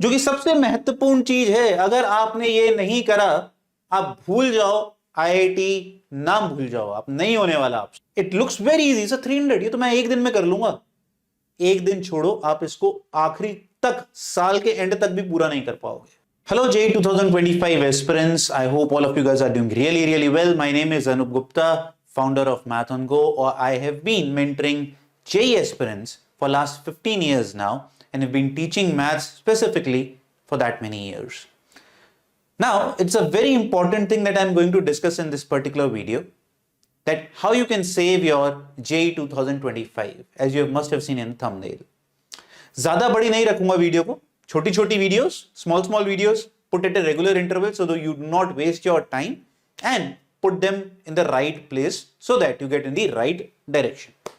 जो कि सबसे महत्वपूर्ण चीज है। अगर आपने ये नहीं करा, आप भूल जाओ आईआईटी, नाम भूल जाओ, आप नहीं होने वाला आपसे। It looks very easy sir, 300 ये तो मैं एक दिन में कर लूंगा। एक दिन छोड़ो, आप इसको आखिरी तक, साल के एंड तक भी पूरा नहीं कर पाओगे। Hello JEE 2025 aspirants. I hope all of you guys are doing really well. My name is Anup Gupta, founder of Math on Go, or I have been mentoring JEE aspirants for last 15 years now and have been teaching maths specifically for that many years. Now, it's a very important thing that I'm going to discuss in this particular video, that how you can save your JEE 2025, as you must have seen in the thumbnail. ज्यादा बड़ी नहीं रखूंगा video को, छोटी छोटी videos, small videos, put at a regular interval so that you do not waste your time and put them in the right place so that you get in the right direction.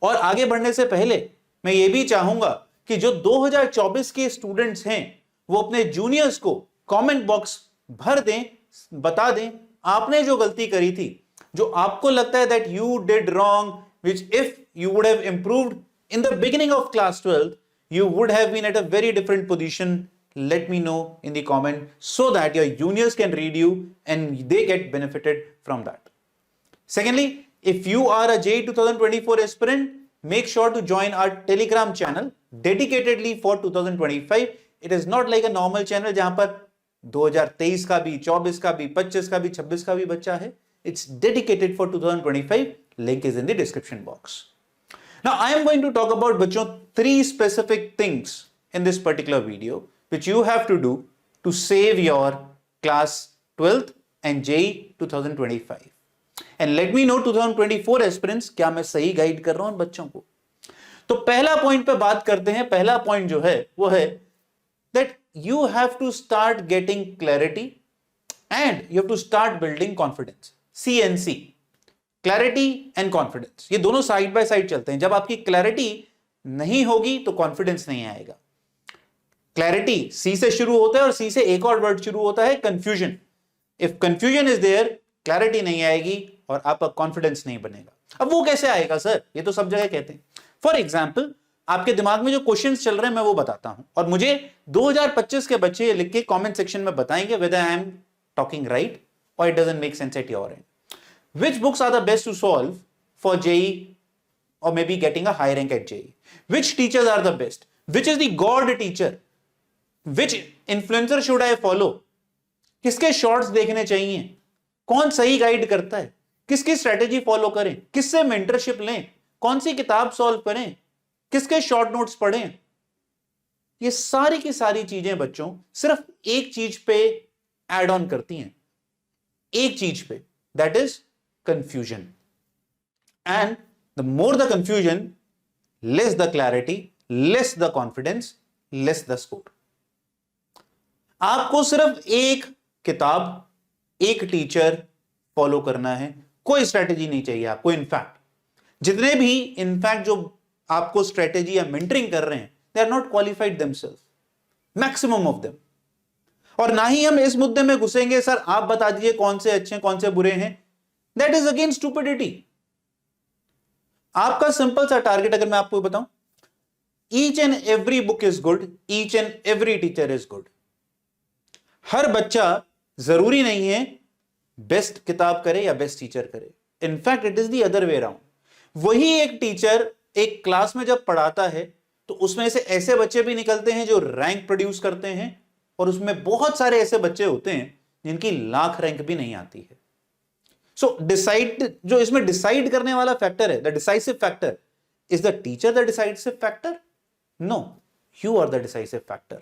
और आगे बढ़ने से पहले मैं ये भी चाहूंगा कि जो 2024 के स्टूडेंट्स हैं वो अपने जूनियर्स को कमेंट बॉक्स भर दें, बता दें आपने जो गलती करी थी, जो आपको लगता है that you did wrong, which if you would have improved in the beginning of class 12, you would have been at a very different position. Let me know in the comment so that your juniors can read you and they get benefited from that. Secondly, if you are a JEE 2024 aspirant, make sure to join our Telegram channel dedicatedly for 2025. It is not like a normal channel जहां पर 2023 का भी, 24 का भी, 25 का भी, 26 का भी बच्चा है. It's dedicated for 2025. Link is in the description box. Now, I am going to talk about बच्चों 3 specific things in this particular video which you have to do to save your class 12th and JEE 2025. And let me know 2024 aspirants, क्या मैं सही guide कर रहा हूं बच्चों को? तो पहला पॉइंट पे बात करते हैं। पहला पॉइंट जो है वो है that you have to start getting clarity and you have to start building confidence. CNC, clarity and confidence, ये दोनों साइड बाय साइड चलते हैं। जब आपकी क्लैरिटी नहीं होगी तो कॉन्फिडेंस नहीं आएगा। क्लैरिटी सी से शुरू होता है और सी से एक और वर्ड शुरू होता है, confusion. If confusion is there, clarity नहीं आएगी और आपका कॉन्फिडेंस नहीं बनेगा। अब वो कैसे आएगा सर? ये तो सब जगह कहते हैं। फॉर एग्जाम्पल, आपके दिमाग में जो क्वेश्चंस चल रहे हैं मैं वो बताता हूं और मुझे 2025 के बच्चे लिख के कॉमेंट सेक्शन में बताएंगे whether I am talking right or it doesn't make sense at your end. Which books are the best to solve for JEE or maybe getting a high rank at JEE? Which teachers are the best? Which is the God teacher? Which influencer should I follow? किसके shorts देखने चाहिए? कौन सही guide करता है? किसकी strategy follow करें? किससे मेंटरशिप लें? कौन सी किताब सॉल्व करें? किसके शॉर्ट नोट्स पढ़ें? ये सारी की सारी चीजें बच्चों सिर्फ एक चीज पे एड ऑन करती हैं, एक चीज पे, that is confusion. And the more the confusion, less the clarity, less the confidence, less the score. आपको सिर्फ एक किताब, एक टीचर फॉलो करना है, कोई स्ट्रेटेजी नहीं चाहिए आपको। इनफैक्ट जितने भी इनफैक्ट जो आपको स्ट्रेटेजी या मेंटरिंग कर रहे हैं, they are not qualified themselves, maximum of them. और ना ही हम इस मुद्दे में घुसेंगे सर आप बता दीजिए कौन से अच्छे हैं कौन से बुरे हैं। That is again stupidity. आपका सिंपल सा टारगेट अगर मैं आपको बताऊं, each and every book is good, each and every teacher is good. हर बच्चा जरूरी नहीं है बेस्ट किताब करे या बेस्ट टीचर करे। In fact it is the other way around. वही एक टीचर एक क्लास में जब पढ़ाता है तो उसमें से ऐसे बच्चे भी निकलते हैं जो रैंक प्रोड्यूस करते हैं और उसमें बहुत सारे ऐसे बच्चे होते हैं जिनकी लाख रैंक भी नहीं आती है। सो डिसाइड, जो इसमें डिसाइड करने वाला फैक्टर है, the decisive factor, is the teacher the decisive factor? No, you are the decisive factor.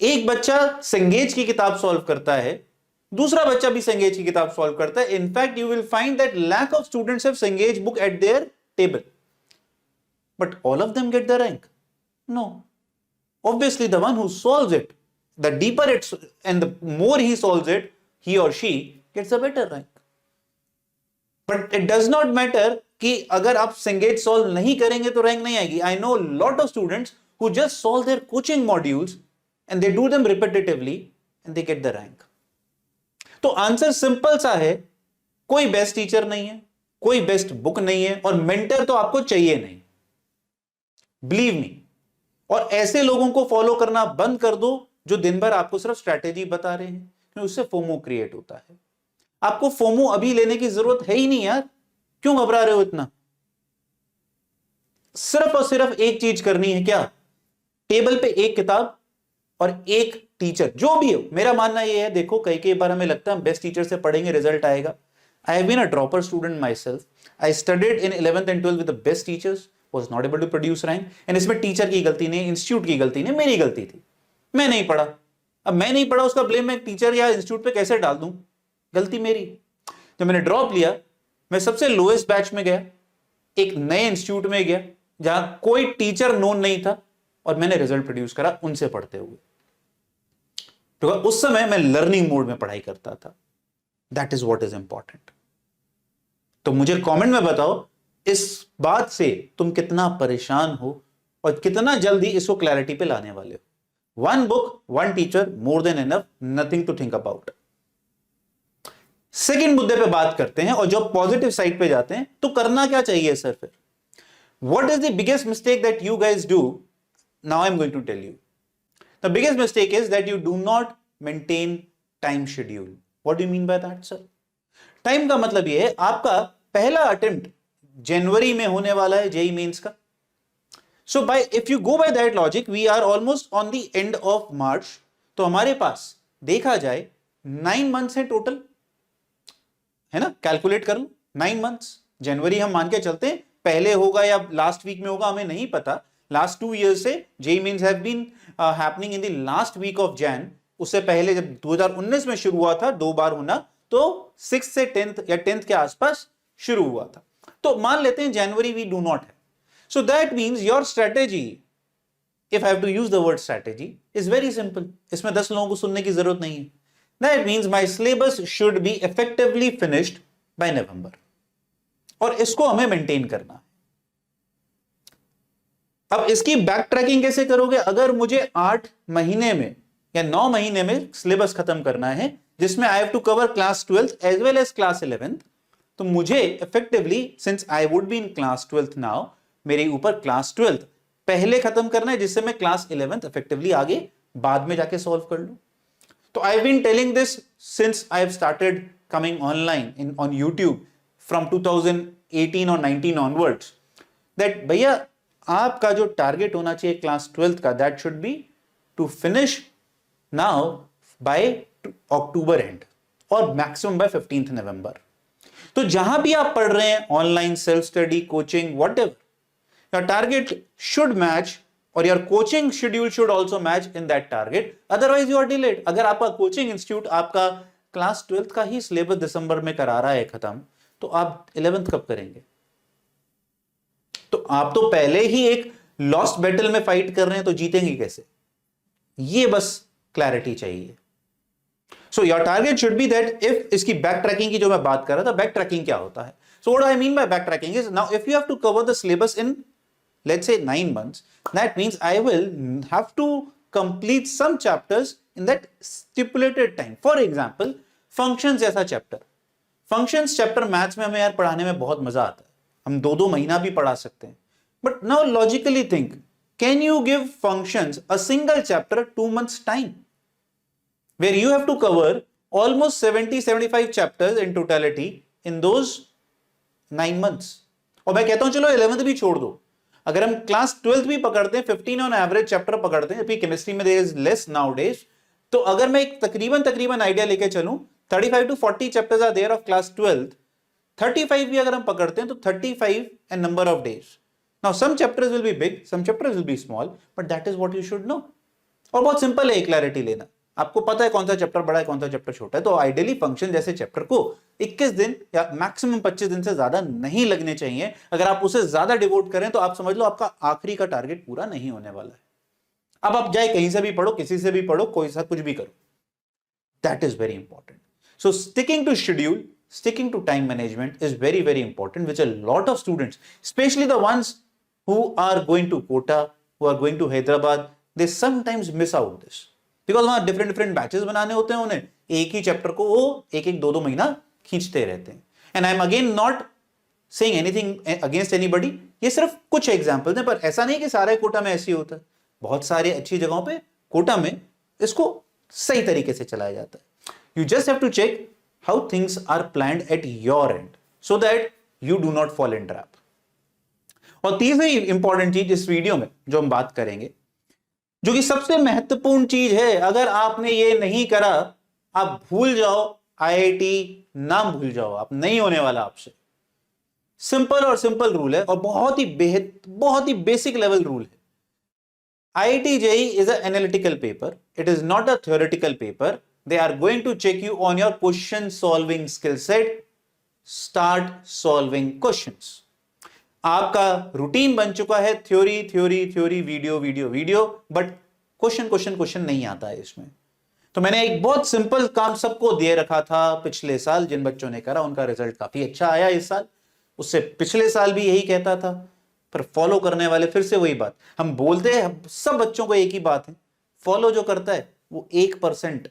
एक बच्चा सेंगेज की किताब सॉल्व करता है, दूसरा बच्चा भी सेंगेज की किताब सॉल्व करता है। In fact you will find that lakh of students have Cengage book at their table, but all of them get the rank? No, obviously the one who solves it, the deeper it's and the more he solves it, he or she gets a better rank. But it does not matter कि अगर आप Cengage solve नहीं करेंगे तो rank नहीं आएगी। I know lot of students who just solve their coaching modules and they do them repetitively and they get the rank. तो answer simple सा है, कोई बेस्ट टीचर नहीं है, कोई बेस्ट बुक नहीं है और मेंटर तो आपको चाहिए नहीं। Believe me, और ऐसे लोगों को फॉलो करना बंद कर दो जो दिन भर आपको सिर्फ स्ट्रैटेजी बता रहे हैं, क्योंकि उससे फोमो क्रिएट होता है। आपको फोमो अभी लेने की जरूरत है ही नहीं यार, क्यों घबरा रहे हो इतना? सिर्फ और सिर्फ एक चीज करनी है, क्या? टेबल पे एक किताब और एक टीचर, जो भी हो। मेरा मानना यह है, देखो कई बार हमें लगता है हम बेस्ट टीचर से पढ़ेंगे रिजल्ट आएगा। I have been a dropper student myself. I studied in 11th and 12th with the best teachers, was not able to produce rank, and इसमें टीचर की गलती नहीं, इंस्टीट्यूट की गलती नहीं, मेरी गलती थी, मैं नहीं पढ़ा। अब मैं नहीं पढ़ा, उसका ब्लेम मैं टीचर या इंस्टीट्यूट पे कैसे डाल दूं? गलती मेरी। जब मैंने ड्रॉप लिया, मैं सबसे लोएस्ट बैच में गया, एक नए इंस्टीट्यूट में गया जहां कोई टीचर नोन नहीं था, और मैंने रिजल्ट प्रोड्यूस करा उनसे पढ़ते हुए। तो उस समय मैं लर्निंग मोड में पढ़ाई करता था। That is what is important. तो मुझे कमेंट में बताओ इस बात से तुम कितना परेशान हो और कितना जल्दी इसको क्लैरिटी पे लाने वाले हो। One book, one teacher, more than enough, nothing to think about. Second मुद्दे पे बात करते हैं, और जब पॉजिटिव साइड पे जाते हैं तो करना क्या चाहिए सर फिर? What is the biggest mistake that you guys do? Now I am going to tell you. The biggest mistake is that you do not maintain time schedule. What do you mean by that sir? Time का मतलब यह है, आपका पहला attempt जनवरी में होने वाला है जेई मेंस का। So by if you go by that logic, we are almost on the end of March. तो हमारे पास देखा जाए 9 मंथ्स है टोटल, है ना? कैलकुलेट कर लो, 9 मंथ्स। जनवरी हम मान के चलते हैं, पहले होगा या लास्ट वीक में होगा हमें नहीं पता। लास्ट 2 years से JEE mains have been happening in the last week of Jan. उससे पहले जब 2019 में शुरू हुआ था 2 बार होना, तो 6th से 10th या 10th के आसपास शुरू हुआ था। तो मान लेते हैं जनवरी वी डू नॉट है। So that means your strategy, if I have to use the word strategy, is very simple. इसमें 10 लोगों को सुनने की जरूरत नहीं है। That means my syllabus should be effectively finished by November, और इसको हमें मेंटेन करना है। अब इसकी बैक ट्रैकिंग कैसे करोगे? अगर मुझे 8 महीने में या 9 महीने में सिलेबस खत्म करना है, जिसमें I have to cover class 12th as well as class 11th, तो मुझे effectively, since I would be in class 12th now, मेरे ऊपर क्लास 12th पहले खत्म करना है, जिससे मैं क्लास 11th इफेक्टिवली आगे बाद में जाके सॉल्व कर लूं। तो I have been telling this since I have started coming online in on YouTube from 2018 और 19 ऑनवर्ड्स, दैट भैया आपका जो टारगेट होना चाहिए क्लास 12th का, that should be to finish now by October end, और मैक्सिमम बाय 15th नवंबर। तो जहां भी आप पढ़ रहे हैं, online, self study, coaching, whatever, your target should match, और your coaching schedule should also match in that target, otherwise you are delayed. अगर आपका कोचिंग इंस्टीट्यूट आपका क्लास 12th का ही सिलेबस दिसंबर में करा रहा है खत्म, तो आप 11th कब करेंगे? तो आप तो पहले ही एक लॉस्ट बैटल में फाइट कर रहे हैं, तो जीतेंगे कैसे? ये बस क्लैरिटी चाहिए। So your target should be that, if इसकी बैक ट्रैकिंग की जो मैं बात कर रहा था, बैक ट्रैकिंग क्या होता है? So what I mean by backtracking is, now if you have to cover the syllabus in let's say 9 months, that means I will have to complete some chapters in that stipulated time. For example, functions जैसा chapter, functions chapter maths में हमें यार पढ़ाने में बहुत मजा आता है, हम 2-2 महीना भी पढ़ा सकते हैं। But now logically think, can you give functions a single chapter 2 months time, where you have to cover almost 70-75 chapters in totality in those 9 months? और मैं कहता हूं चलो 11th भी छोड़ दो, अगर हम क्लास 12th भी पकड़ते हैं, 15 ऑन एवरेज चैप्टर पकड़ते हैं, जबकि केमिस्ट्री में देयर इज लेस नाउडेज, तो अगर मैं एक तकरीबन आइडिया लेके चलूं, 35 to 40 chapters are there of class 12th, 35 भी अगर हम पकड़ते हैं तो 35 and number of days. Now some chapters will be big, some chapters will be small, but that is what you should know. और बहुत सिंपल है क्लैरिटी लेना, आपको पता है कौन सा चैप्टर बड़ा है, कौन सा चैप्टर छोटा है। तो आइडियली फंक्शन जैसे चैप्टर को 21 दिन या मैक्सिमम 25 दिन से ज्यादा नहीं लगने चाहिए। अगर आप उसे ज्यादा डिवोट करें तो आप समझ लो आपका आखिरी का टारगेट पूरा नहीं होने वाला है। अब आप जाए कहीं से भी पढ़ो, किसी से भी पढ़ो, कोई सा कुछ भी करो, that is very important. So sticking to schedule, sticking to time management is very, very important, which a lot of students, especially the ones who are going to Kota, who are going to Hyderabad, they sometimes miss out this. Because वहां different batches बनाने होते हैं, उन्हें एक ही chapter को वो 1-2 महीना खींचते रहते हैं। And I am again not saying anything against anybody, ये सिर्फ कुछ एग्जांपल्स हैं, पर ऐसा नहीं कि सारे कोटा में ऐसे ही होता है। बहुत सारे अच्छी जगहों पे कोटा में इसको सही तरीके से चलाया जाता है. You just have to check how things are planned at your end so that you do not fall in trap. और तीसरी इंपॉर्टेंट चीज इस वीडियो में जो हम बात करेंगे, जो कि सबसे महत्वपूर्ण चीज है, अगर आपने ये नहीं करा, आप भूल जाओ आईआईटी, नाम भूल जाओ, आप नहीं होने वाला आपसे. सिंपल और सिंपल रूल है और बहुत ही बेसिक लेवल रूल है. IIT JEE is an analytical paper. It is not a theoretical paper. They are going to check you on your question solving skill set. Start solving questions. आपका routine बन चुका है theory theory theory video video video, but question नहीं आता है इसमें. तो मैंने एक बहुत सिंपल काम सबको दे रखा था पिछले साल. जिन बच्चों ने करा उनका रिजल्ट काफी अच्छा आया इस साल. उससे पिछले साल भी यही कहता था, पर फॉलो करने वाले फिर से वही बात. हम बोलते हैं सब बच्चों को एक ही बात है, फॉलो जो करता है वो 1%,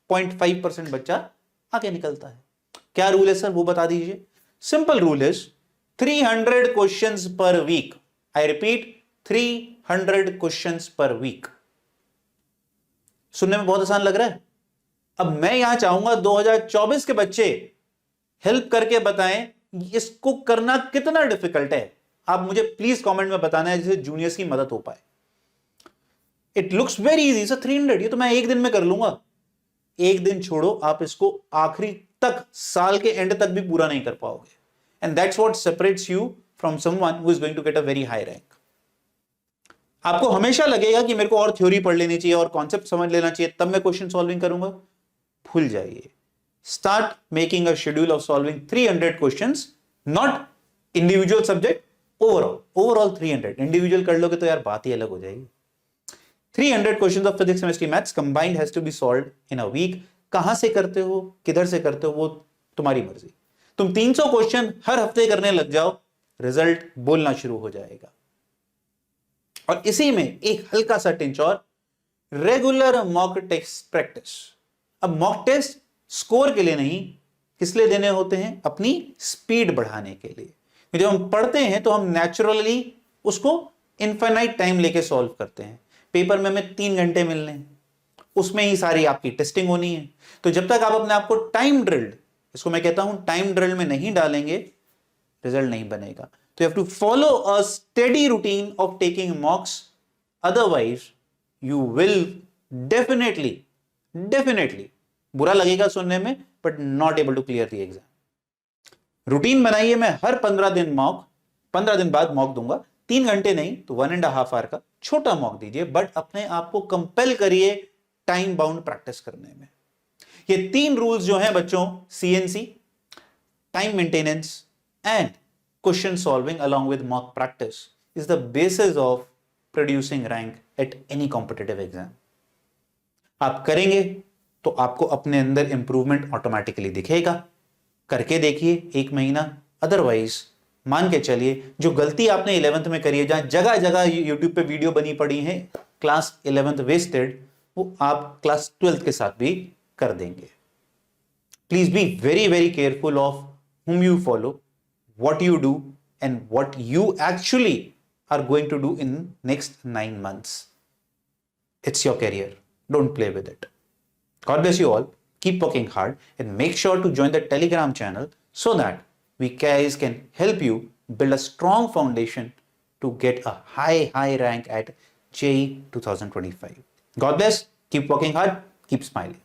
0.5% बच्चा आगे निकलता है. क्या रूल है सर, वो बता दीजिए. Simple rule is 300 questions per week. I repeat, 300 questions per week. सुनने में बहुत आसान लग रहा है. अब मैं यहां चाहूंगा 2024 के बच्चे हेल्प करके बताएं इसको करना कितना डिफिकल्ट है. आप मुझे प्लीज कमेंट में बताना है जिससे जूनियर्स की मदद हो पाए. It looks very easy sir, 300 ये तो मैं एक दिन में कर लूंगा. एक दिन छोड़ो, आप इसको आखिरी तक, साल के एंड तक भी पूरा नहीं कर पाओगे. And that's what separates you from someone who is going to get a very high rank. आपको हमेशा लगेगा कि मेरे को और थ्योरी पढ़ लेनी चाहिए और कॉन्सेप्ट समझ लेना चाहिए तब मैं क्वेश्चन सॉल्विंग करूंगा. भूल जाइए. Start making a schedule of solving 300 questions, not individual subject, overall 300. Individual कर लोगे तो यार बात ही अलग हो जाएगी. 300 questions of physics chemistry maths combined has to be solved in a week. कहां से करते हो, किधर से करते हो, वो तुम्हारी मर्जी. तुम 300 क्वेश्चन हर हफ्ते करने लग जाओ, रिजल्ट बोलना शुरू हो जाएगा. और इसी में एक हल्का सा टिंच और, रेगुलर मॉक टेस्ट प्रैक्टिस. अब मॉक टेस्ट स्कोर के लिए नहीं, किस लिए देने होते हैं, अपनी स्पीड बढ़ाने के लिए. जब हम पढ़ते हैं तो हम नेचुरली उसको इनफाइनाइट टाइम लेके सॉल्व करते हैं. पेपर में हमें 3 घंटे मिलने हैं, उसमें ही सारी आपकी टेस्टिंग होनी है. तो जब तक आप अपने आप को टाइम ड्रिल्ड, इसको मैं कहता हूं टाइम ड्रिल में नहीं डालेंगे, रिजल्ट नहीं बनेगा. तो you have to follow a steady routine of taking mocks, otherwise you will definitely बुरा लगेगा सुनने में, but not able to clear the exam. Routine बनाइए, मैं हर 15 दिन बाद मॉक दूंगा. 3 घंटे नहीं तो 1.5 आवर का छोटा मॉक दीजिए, बट अपने आप को कंपेल करिए टाइम बाउंड प्रैक्टिस करने में. ये 3 रूल्स जो हैं बच्चों, CNC, time maintenance and question solving along with mock practice is the basis of producing rank at any competitive exam. आप करेंगे तो आपको अपने अंदर इंप्रूवमेंट ऑटोमेटिकली दिखेगा. करके देखिए 1 महीना. अदरवाइज मान के चलिए जो गलती आपने 11th में करी है, जहां जगह जगह यूट्यूब पे वीडियो बनी पड़ी है क्लास 11th वेस्टेड, वो आप क्लास 12th के साथ भी कर देंगे. Please be very very careful of whom you follow, what you do, and what you actually are going to do in next 9 months. It's your career. Don't play with it. God bless you all. Keep working hard and make sure to join the Telegram channel so that we guys can help you build a strong foundation to get a high rank at JEE 2025. God bless. Keep working hard. Keep smiling.